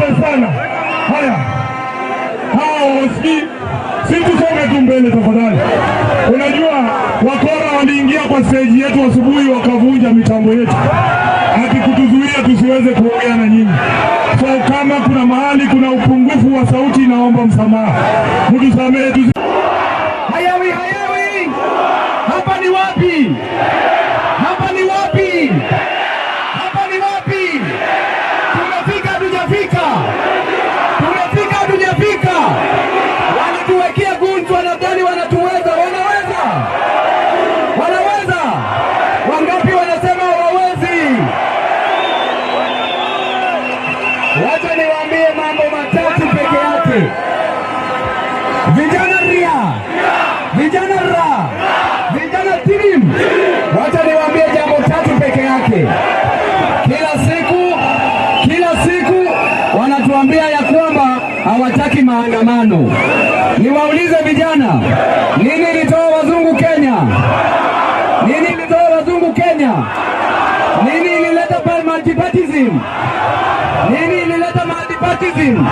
Asante sana. Haya, si tusonge tu mbele tafadhali. Unajua wakora waliingia kwa stage yetu asubuhi wakavunja mitambo yetu, hadi kutuzuia tusiweze kuongea na nyinyi. So kama kuna mahali kuna upungufu wa sauti, naomba msamaha, mtusamehe. Hayawi hapa ni wapi? Hapa ni wapi? Hapa ni wapi? Tumefika hatujafika? Tumefika hatujafika? Wanatuwekea gunzu, wanadhani wanatuweza. Wanaweza? Wanaweza? Wangapi wanasema hawawezi? Wacha niwaambie mambo matatu peke yake. Vijana ria, vijana ra, vijana timu, wacha niwaambie jambo tatu peke yake. Kila siku wanatuambia ya kwamba hawataki maandamano. Niwaulize vijana, nini ilitoa wazungu Kenya? Nini ilitoa wazungu Kenya? Nini ilileta multipartyism? Nini ilileta multipartyism?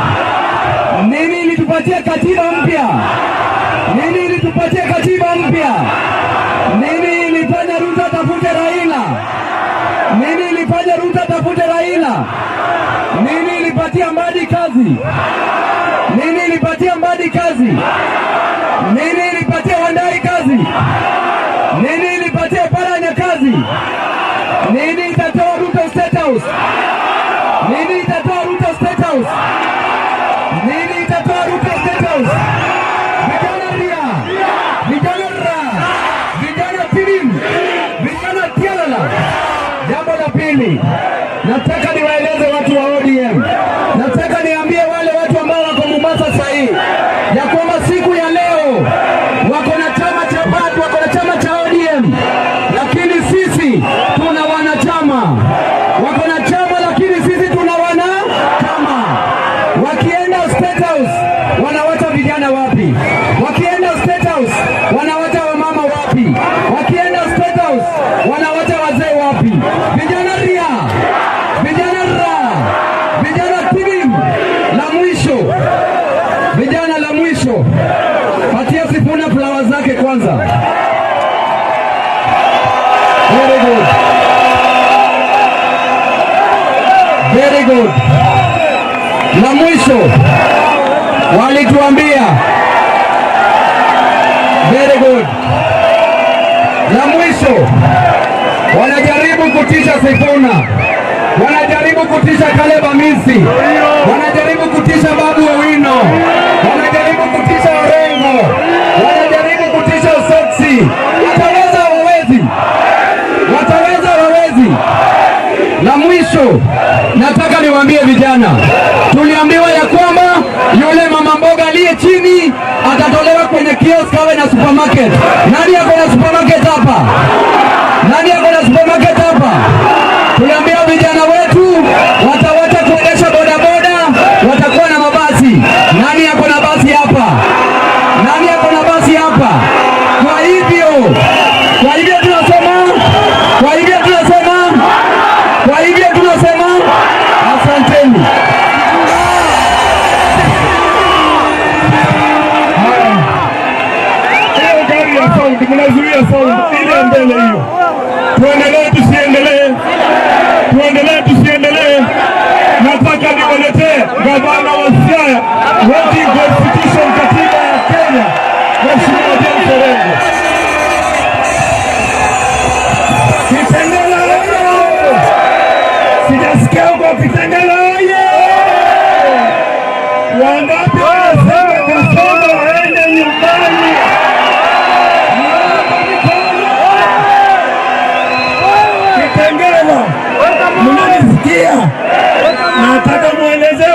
Nini ilitupatia katiba mpya? Nini ilitupatia katiba mpya? Nini ilifanya Ruto tafute Raila? Nini ilifanya Ruto tafute Raila? Nini ilipatia Mbadi kazi? Nini ilipatia Mbadi kazi? Nini ilipatia Wandai kazi? Nini ilipatia Paranya kazi? Nini itatoa Ruto State House? Nini itatoa Ruto State House? Nini itatoa Ruto State House? Vijana ria, vijana ra, vijana timu, vijana tialala. Jambo la pili, nataka niwaeleze watu wa ODM. Nataka niambie wale watu ambao wako Mombasa sahi ya kwamba siku ya leo wako na chama cha PAT, wako na chama cha ODM, lakini sisi tuna wanachama. Wako na chama lakini sisi tuna wanachama. Wakienda State House wanawacha vijana wapi? Wakienda State House wanawacha wamama wapi? Wakienda State House wanawacha wazee wapi? Vijana ria, vijana ra, vijana timu. La mwisho, vijana, la mwisho, patia Sifuna flowers zake kwanza. Very good. Very good. La mwisho walituambia, very good. La mwisho wanajaribu kutisha Sifuna, wanajaribu kutisha Caleb Amisi, wanajaribu kutisha Babu Owino, wanajaribu kutisha Orengo, wanajaribu kutisha Osoksi. Wataweza hawawezi? Wataweza hawawezi? La mwisho nataka niwaambie vijana, tuliambiwa ya kwamba yule mama mboga aliye chini atatolewa kwenye kiosk awe na supermarket. Nani ako na supermarket hapa? Nani ako na supermarket hapa? Tuliambiwa vijana wetu watawacha kuendesha bodaboda, watakuwa na mabasi. Nani ako na basi hapa? Nani ako na basi hapa? Kwa hivyo tunasema asanteni. Hiyo gari ya sound, mnazuia sound ile mbele hiyo. Tuendelee tusiendelee? Tuendelee tusiendelee? Nataka niwaletee gavana wa Siaya, Working Constitution, katiba ya Kenya, Mheshimiwa James Orengo. Kitengela oye! Sijasikia huko Kitengela oye! Wangapi wanasema Kasongo waende nyumbani? Kitengela, mnanisikia? Nataka mueleze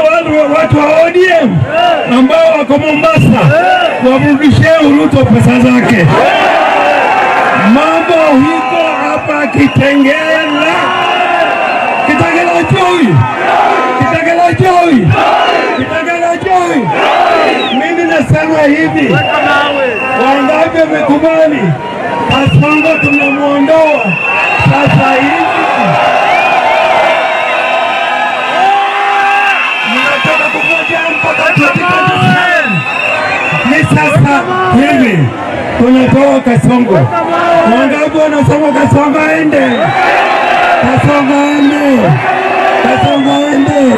watu wa ODM ambao wako Mombasa wamrudishie Ruto pesa zake. Mambo hiko hapa Kitengela. Kitengela joy. Kitengela joy. Kitengela joy. Mimi nasema hivi, wangapi wamekubali Kasongo tunamuondoa sasa hivi? hivi tunatoa Kasongo. Wangapi wanasema Kasongo aende? Kasongo aende, Kasongo aende,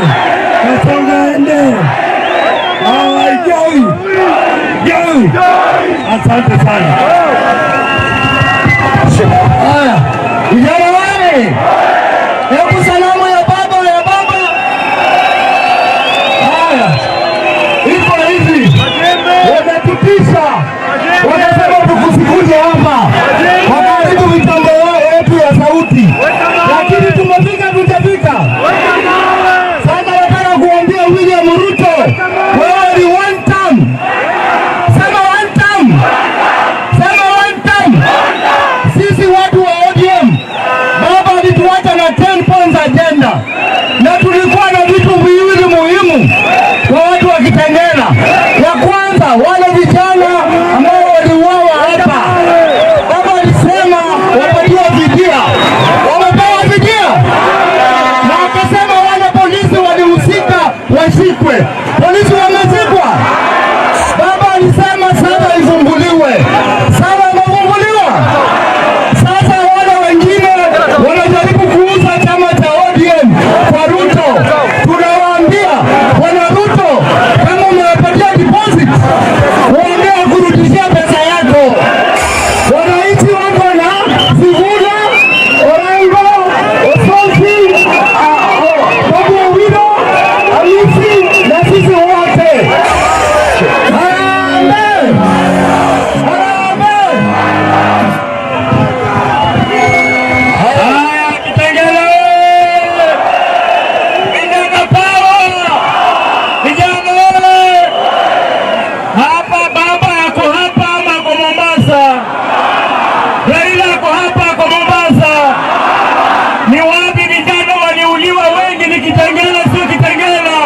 Kasongo aende. Joi, joi. Asante sana. Haya, vijana wale, hebu salamu ya baba, ya baba. Haya, iko hivi, wametutisha, wanasema tukusikuje hapa, wakaribu mitambo yetu ya sauti, lakini tumefika, tutafika. Sasa nataka kuambia William Ruto, wewe ni one term. Sema one term. Sema one term. Sisi watu wa ODM, baba alituacha na 10 points agenda, na tulikuwa na vitu viwili muhimu kwa watu wa Kitengela. Ya kwanza, wale vijana ambao waliuawa hapa, baba alisema wapatiwe fidia. Wamepewa fidia, na akasema wale polisi walihusika washikwe. Polisi wameshikwa. Baba alisema sasa ifumbuliwe. Sasa imefumbuliwa. Sasa wale wengine wanajaribu kuuza chama cha ODM kwa Ruto. Tunawaambia Bwana Ruto, kama umewapatia deposit, waambie kurudishia pesa yako. Wananchi wako na Sifuna, Orengo, Osonsi, Babu Owino, Hamisi na sisi wote. Harambee! Harambee! Haya, Kitengela! Vijana power! Vijana! Hapa baba yako hapa ama kwa Mombasa? Raila yako hapa kwa Mombasa? Ni wapi vijana waliuliwa wengi? Ni Kitengela, sio Kitengela.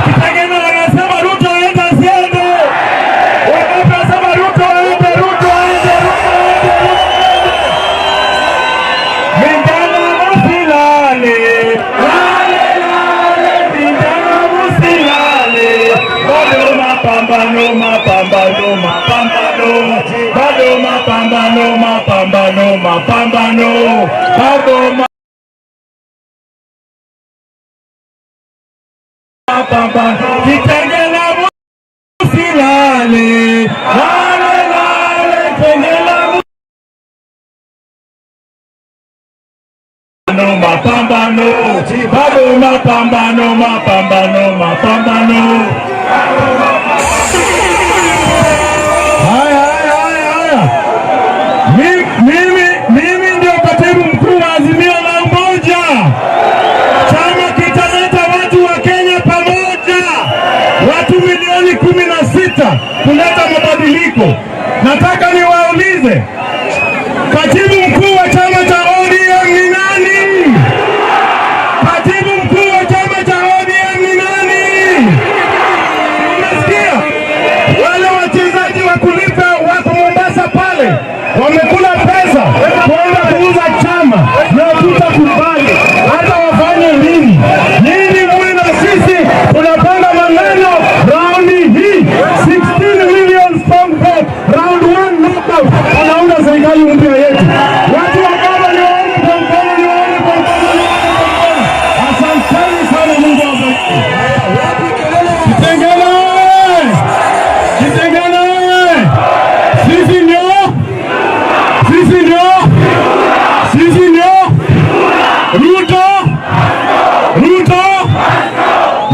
Kitengela wanasema Ruto aende asiende. Wanasema Ruto aende, Ruto aende, Ruto aende. Vijana msilale, lale lale, vijana msilale. Bado mapambano, mapambano, mapambano. Bado mapambano, mapambano, mapambano. Bado mapambano. Kitengela msilale, lale lale, Kitengela mapambano, bado mapambano, mapambano, mapambano. Haya, haya, haya, haya. Mimi ndio katibu mkuu wa Azimio la Umoja. Chama kitaleta watu wa Kenya pamoja, watu milioni 16 kuleta mabadiliko. Nataka niwaulize, katibu mkuu wa chama cha ODM ni nani? Katibu mkuu wa chama cha ODM ni nani? Unasikia? Wale wachezaji wa kulipa wako Mombasa pale wamekula pesa kwenda kuuza chama, na tutakubali hata wafanye nini. Nini mwe na sisi tunapanga maneno raundi hii 16 million strong vote, round 1 knockout. Tunaunda serikali mpya yetu. Watu wa baba ni waone kwa mkono, ni waone kwa mkono, ni waone kwa mkono. Asanteni sana, Mungu awabariki. Kitengela! Kitengela! Sisi ndio! Sisi ndio! Sisi ndio! Ruto! Ruto!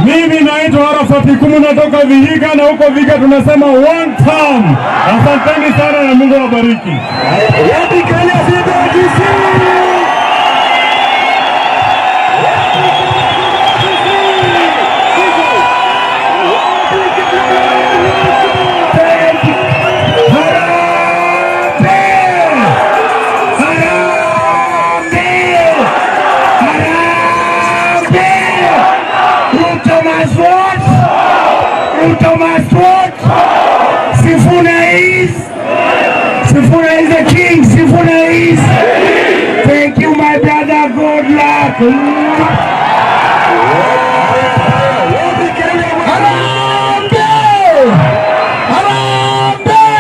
Mimi naitwa Arafat Kumu, natoka Vihiga, na huko Vihiga tunasema one term. Asanteni sana na Mungu awabariki. Ruto must vote. Sifuna is the king. Sifuna is. Thank you, my brother. Good luck. Harambee! Harambee!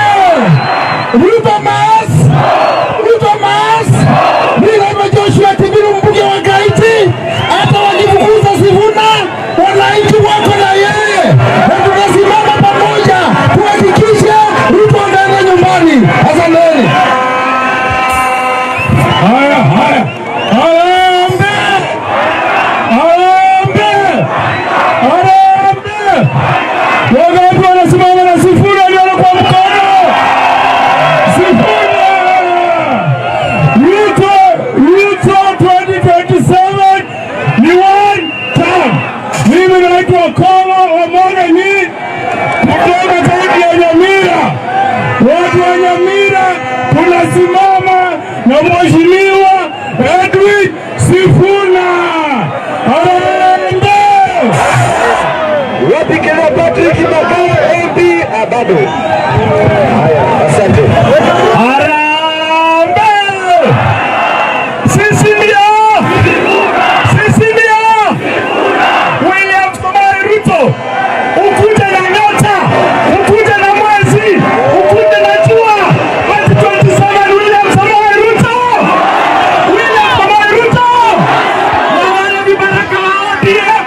Mheshimiwa Edwin Sifuna. Harambee! Wapi kila Patrick Makao AB bado. Haya, asante. Harambee! Sisi ndio William Samoei Ruto. Ukuje na nyota, ukuje na mwezi, ukuje na jua. 2027 William Samoei Ruto. William Samoei Ruto. Na wale vibaraka wa ODM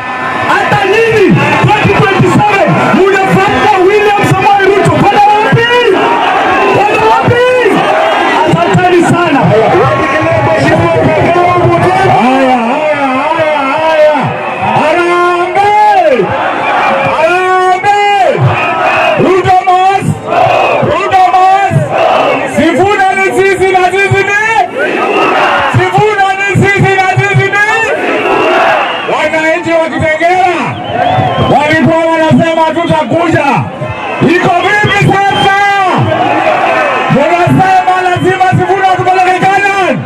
hata nini 2027 munafuata William Samoei Ruto. Kwenda wapi? Kwenda wapi? Asanteni sana. Haya. Harambee! Ruto mas! Sifuna ni sisi na sisi ni? Sifuna ni sisi na sisi ni? Wananchi wa Kitengela walikuwa wanasema tutakuja. Iko vipi sasa? Wanasema lazima Sifuna tupeleke Canaan.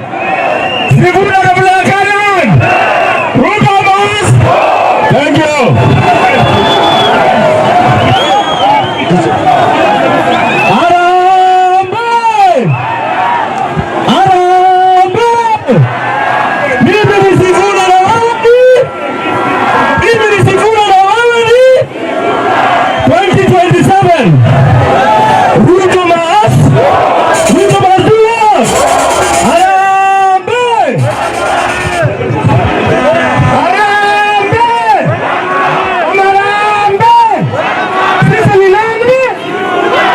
Sifuna tupeleke Canaan. Ruto mas! Thank you. Mimi ni Sifuna na wapi? 2027 Ruto mas! Ruto mazua! Harambee! Sisi ni nani?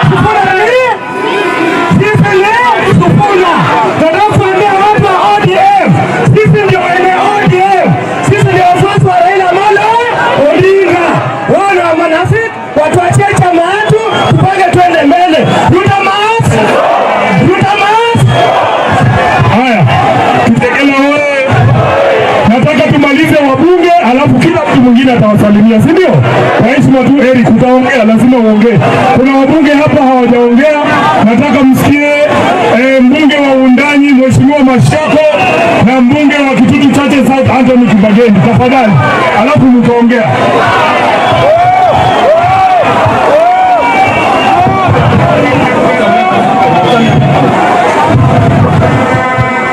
Sifuna ni nini? Sisi leo ni Sifuna. Tunakuambia hapa ODM. Sisi ndio wenye ODM. Sisi ndio wafuasi wa Raila Amolo Odinga. Wana wanafiki watuachie chama yetu tupage twende mbele. Ruto mas! Haya. Kitengela wewe. Nataka tumalize wabunge alafu kila mtu mwingine atawasalimia, si ndio? Kwa heshima tu Eric utaongea, lazima uongee. Kuna wabunge hapa hawajaongea. Nataka msikie mbunge wa Undanyi Mheshimiwa Mashako na mbunge wa Kitutu Chache South Anthony Kibageni, tafadhali. Alafu mtaongea.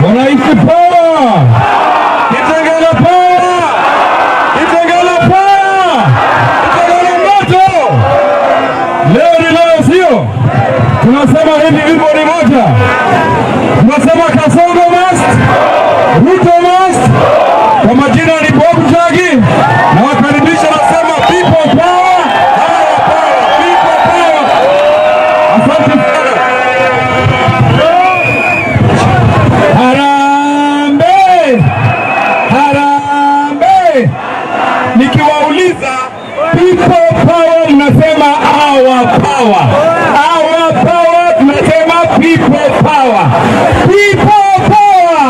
Wananchi power! Kitengela power! Kitengela power! Kitengela moto! Leo ni leo, sio? Tunasema hivi wimbo ni moja. Tunasema Kasongo must, Ruto must. Kwa majina ni Bob Jagi na wakaribisha, nasema people power, higher power, people power. Asante sana. Harambee! Nikiwauliza people power mnasema our power. Our power tunasema people power. People power.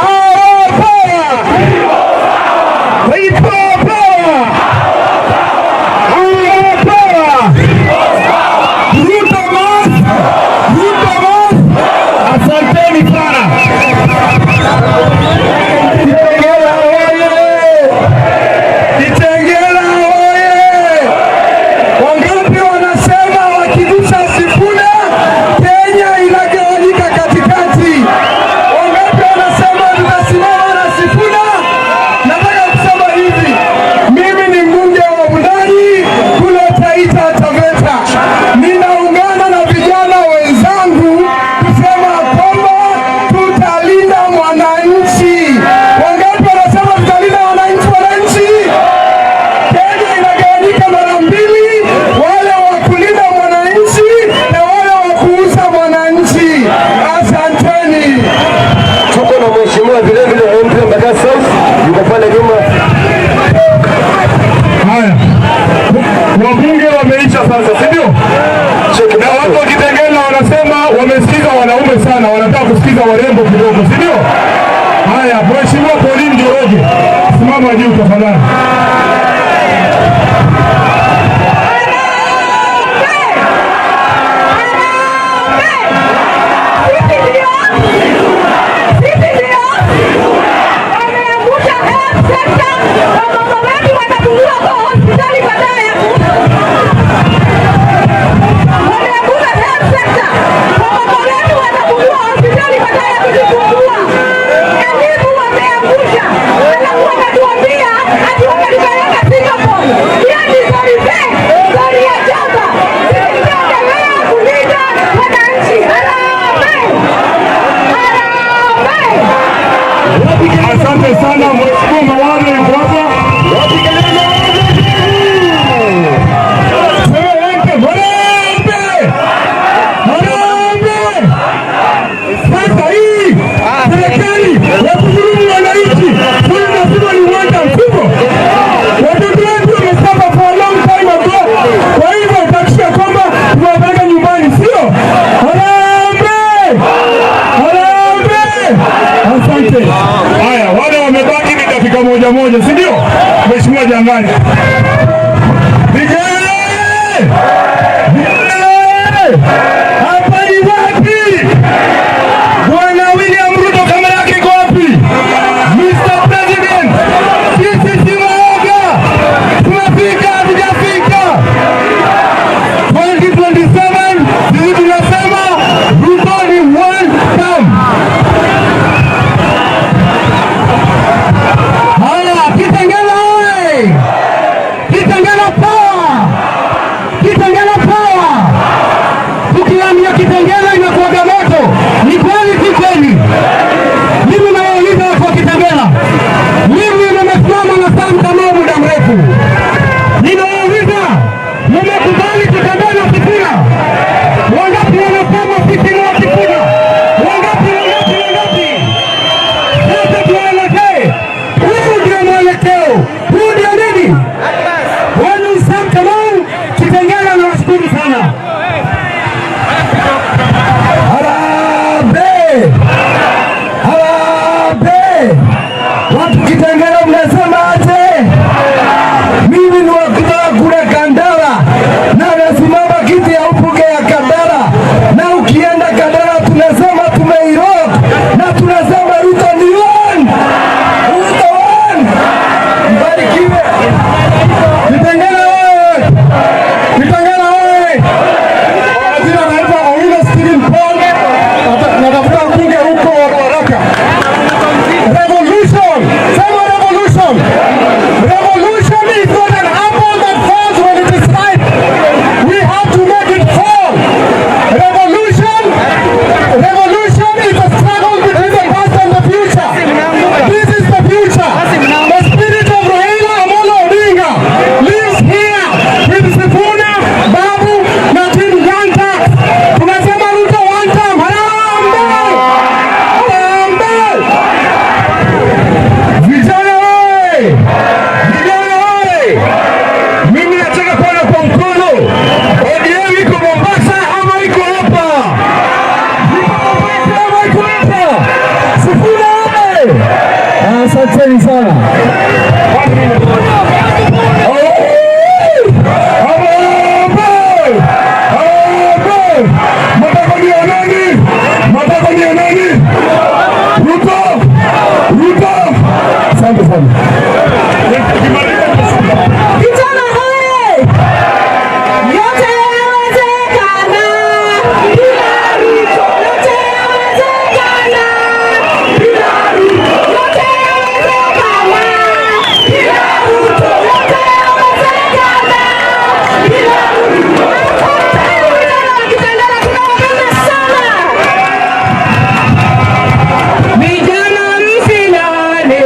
Our power. People power. Our power. Ruto mas! Asanteni sana. Kitengela oye! Wangapi wanasema wakizusha Sifuna Kenya inagawanyika katikati? Wangapi wanasema tutasimama na Sifuna? Nataka kusema hivi, mimi ni mbunge wa Undanyi kule Taita Taveta. Ninaungana na vijana wenzangu kusema kwamba tutalinda mwananchi. Wangapi wanasema tutalinda wananchi? Kenya inagawanyika mara mbili, wale wa kulinda mwananchi na wale wa kuuza mwananchi. Asanteni. Tuko na mheshimiwa vile vile MP Embakasi South yuko pale nyuma. Haya. Wabunge wameisha sasa, si ndio? Na watu wa Kitengela wanasema wamesikiza wanaume sana, wanataka kusikiza warembo kidogo, si ndio? Haya, Mheshimiwa Pauline Njoroge, simama juu tafadhali. Asante sana Mheshimiwa Mawale yuko hapa. Sasa hii serikali ya kudhulumu wananchi lazima ni uwanja mkubwa. Watoto wetu wamesapa for a long time ago. Kwa hivyo utakisha kwamba tunawapeleka nyumbani, sio? Harambee! Harambee! Asante. Haya, wale wamebaki ni dakika moja moja, si ndio? Mheshimiwa Jangani. Vijana! Hapa ni wapi? Bwana William Ruto kamera yake iko wapi? Mr. President, sisi si waoga. Tunafika, hatujafika. 2027, sisi tunasema Ruto ni one term. Haya, Kitengela oye! Kitengela power! Kitengela power! Tukiambia Kitengela inakuwaga moto. Ni kweli si kweli? Mimi nawauliza watu wa Kitengela. Mimi nimesimama na Sam Kamau muda mrefu. Ninawauliza, mmekubali Kitengela Sifuna? Wangapi wanasema sisi ni Sifuna? Wangapi? Sasa tuelekee. Huu ndio mwelekeo. Huu ndio nini? Wanu Sam Kamau, Kitengela nawashukuru sana. Harambee! Harambee! Watu Kitengela mnasema aje? Mimi ni wakutoka kule Kandara na nasimama kiti ya upuge ya Kandara, na ukienda Kandara tunasema tumeirock na tunasema Ruto ni one! Ruto one! Mbarikiwe! Kitengela oye! Kitengela oye! Jina naitwa Owino Stephen Paul. Natafuta mbunge huko Waraka. Revolution! Sema revolution! Revolution is not an apple that falls when it is ripe. We have to make it fall. Revolution is a struggle between the past and the future. This is the future. The spirit of Raila Amolo Odinga lives here with Sifuna, Babu na Team Yanta. Tunasema Ruto one term. Harambee! Harambee! Vijana oye! Vijana oye! Mimi nataka kuona kwa mkono. ODM iko Mombasa ama iko hapa? Iko Mombasa ama iko hapa? Sifuna oye! Asanteni sana. Asante sana. Vijana hoye! Yote yanawezekana. Bila Ruto. Yote yanawezekana. Bila Ruto. Yote yanawezekana. Bila Ruto. Yote yanawezekana. Bila Ruto. Kitengela tunawapenda sana. Vijana msilale.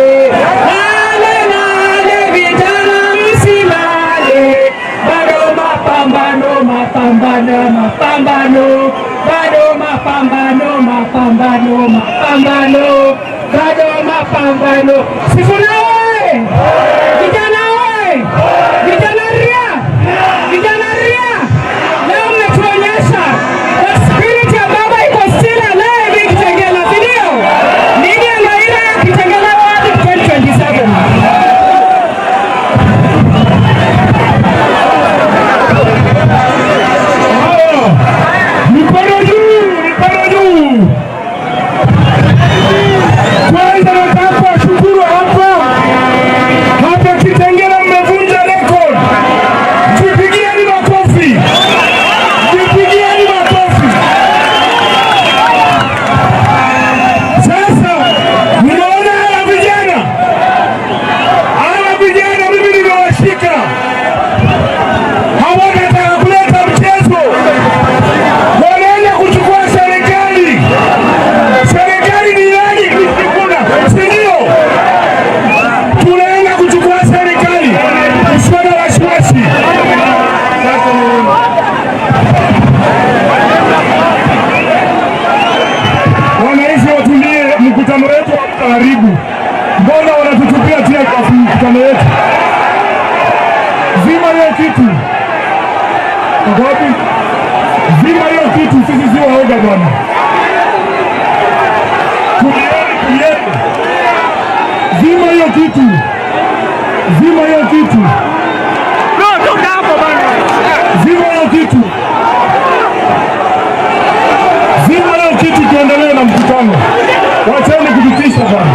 Mapambano. Sifuna oye! Vijana oye! Vijana ria! Vijana ria! Leo mmetuonyesha the spirit ya baba iko still alive in Kitengela, si ndio? Nini anaira ya Kitengela hadi 2027? Mikono juu! Mikono juu! Kwanza nataka kushukuru hapa Kitengela mmevunja record. yetu. Zima hiyo kitu. Ngapi? Zima hiyo kitu, sisi sio waoga bwana. Kulieni. Zima hiyo kitu. Zima hiyo kitu. Toka hapo bwana. Zima hiyo kitu. Zima hiyo kitu, tuendelee na mkutano. Wacheni kututisha bwana.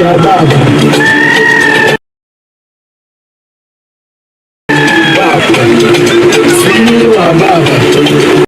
ya baba. Baba. Siri wa baba.